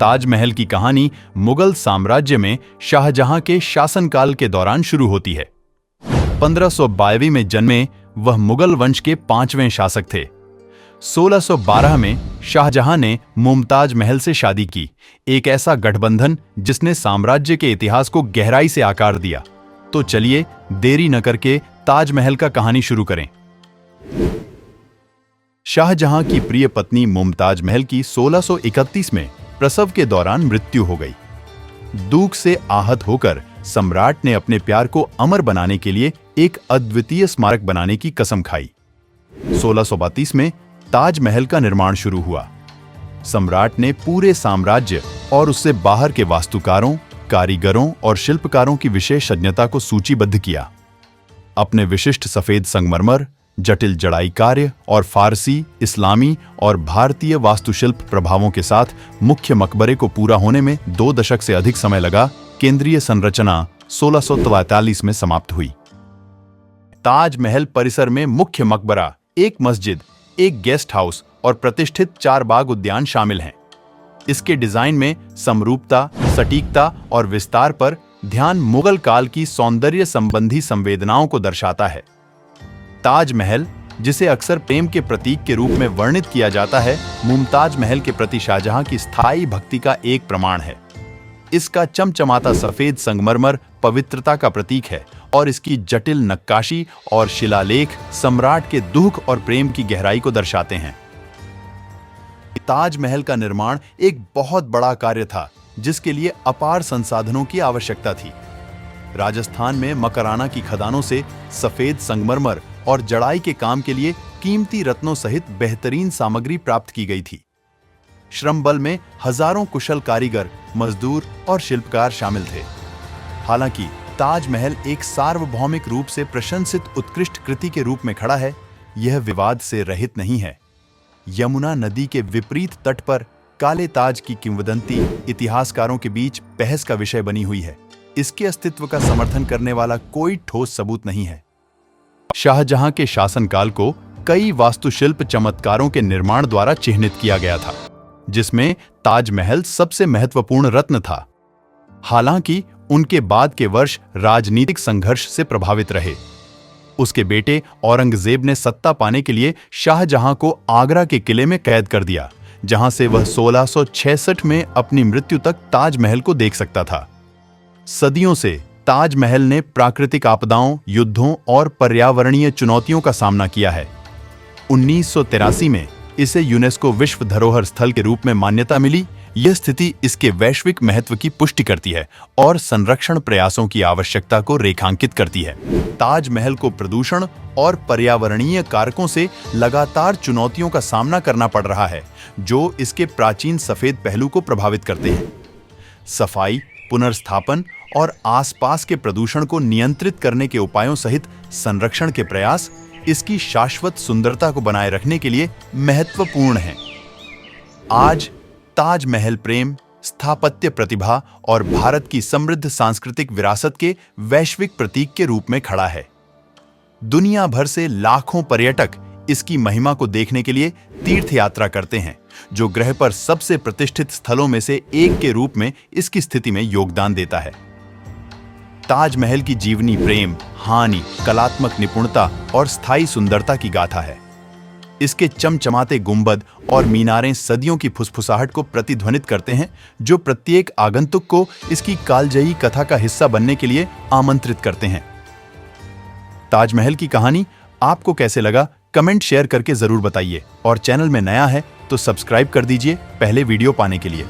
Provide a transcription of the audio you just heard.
ताजमहल की कहानी मुगल साम्राज्य में शाहजहां के शासनकाल के दौरान शुरू होती है। 1522 में जन्मे वह मुगल वंश के 5वें शासक थे। 1612 में शाहजहां ने मुमताज महल से शादी की, एक ऐसा गठबंधन जिसने साम्राज्य के इतिहास को गहराई से आकार दिया। तो चलिए देरी न करके ताजमहल का कहानी शुरू करें। शाहजहां की प्रिय पत्नी मुमताज महल की 1631 में प्रसव के दौरान मृत्यु हो गई। दुख से आहत होकर सम्राट ने अपने प्यार को अमर बनाने के लिए एक अद्वितीय स्मारक बनाने की कसम खाई। 1632 में ताजमहल का निर्माण शुरू हुआ। सम्राट ने पूरे साम्राज्य और उससे बाहर के वास्तुकारों, कारीगरों और शिल्पकारों की विशेषज्ञता को सूचीबद्ध किया। अपने विशिष्ट सफेद संगमरमर, जटिल जड़ाई कार्य और फारसी, इस्लामी और भारतीय वास्तुशिल्प प्रभावों के साथ मुख्य मकबरे को पूरा होने में 2 दशक से अधिक समय लगा। केंद्रीय संरचना 1643 में समाप्त हुई। ताजमहल परिसर में मुख्य मकबरा, एक मस्जिद, एक गेस्ट हाउस और प्रतिष्ठित 4 बाग उद्यान शामिल हैं। इसके डिजाइन में समरूपता, सटीकता और विस्तार पर ध्यान मुगल काल की सौंदर्य संबंधी संवेदनाओं को दर्शाता है। ताजमहल, जिसे अक्सर प्रेम के प्रतीक के रूप में वर्णित किया जाता है, मुमताज महल के प्रति शाहजहां की स्थायी भक्ति का एक प्रमाण है। इसका चमचमाता सफेद संगमरमर पवित्रता का प्रतीक है और इसकी जटिल नक्काशी और शिलालेख सम्राट के दुख और प्रेम की गहराई को दर्शाते हैं। ताजमहल का निर्माण एक बहुत बड़ा कार्य था, जिसके लिए अपार संसाधनों की आवश्यकता थी। राजस्थान में मकराना की खदानों से सफेद संगमरमर और जड़ाई के काम के लिए कीमती रत्नों सहित बेहतरीन सामग्री प्राप्त की गई थी। श्रम बल में हजारों कुशल कारीगर, मजदूर और शिल्पकार शामिल थे। हालांकि ताजमहल एक सार्वभौमिक रूप से प्रशंसित उत्कृष्ट कृति के रूप में खड़ा है, यह विवाद से रहित नहीं है। यमुना नदी के विपरीत तट पर काले ताज की किंवदंती इतिहासकारों के बीच बहस का विषय बनी हुई है। इसके अस्तित्व का समर्थन करने वाला कोई ठोस सबूत नहीं है। शाहजहां के शासनकाल को कई वास्तुशिल्प चमत्कारों के निर्माण द्वारा चिह्नित किया गया था, जिसमें ताजमहल सबसे महत्वपूर्ण रत्न था। हालांकि उनके बाद के वर्ष राजनीतिक संघर्ष से प्रभावित रहे। उसके बेटे औरंगजेब ने सत्ता पाने के लिए शाहजहां को आगरा के किले में कैद कर दिया, जहां से वह 1666 में अपनी मृत्यु तक ताजमहल को देख सकता था। सदियों से ताजमहल ने प्राकृतिक आपदाओं, युद्धों और पर्यावरणीय चुनौतियों का सामना किया है। 1983 में इसे यूनेस्को विश्व धरोहर स्थल के रूप में मान्यता मिली। यह स्थिति इसके वैश्विक महत्व की पुष्टि करती है और संरक्षण प्रयासों की आवश्यकता को रेखांकित करती है। ताजमहल को प्रदूषण और पर्यावरणीय कारकों से लगातार चुनौतियों का सामना करना पड़ रहा है, जो इसके प्राचीन सफेद पहलू को प्रभावित करते हैं। सफाई, पुनर्स्थापन और आसपास के प्रदूषण को नियंत्रित करने के उपायों सहित संरक्षण के प्रयास इसकी शाश्वत सुंदरता को बनाए रखने के लिए महत्वपूर्ण हैं। आज ताजमहल प्रेम, स्थापत्य प्रतिभा और भारत की समृद्ध सांस्कृतिक विरासत के वैश्विक प्रतीक के रूप में खड़ा है। दुनिया भर से लाखों पर्यटक इसकी महिमा को देखने के लिए तीर्थ यात्रा करते हैं, जो ग्रह पर सबसे प्रतिष्ठित स्थलों में से एक के रूप में इसकी स्थिति में योगदान देता है। ताजमहल की जीवनी प्रेम, हानि, कलात्मक निपुणता और स्थायी सुंदरता की गाथा है। इसके चमचमाते गुंबद और मीनारें सदियों की फुसफुसाहट को प्रतिध्वनित करते हैं, जो प्रत्येक आगंतुक को इसकी कालजयी कथा का हिस्सा बनने के लिए आमंत्रित करते हैं। ताजमहल की कहानी आपको कैसे लगा, कमेंट शेयर करके जरूर बताइए और चैनल में नया है तो सब्सक्राइब कर दीजिए पहले वीडियो पाने के लिए।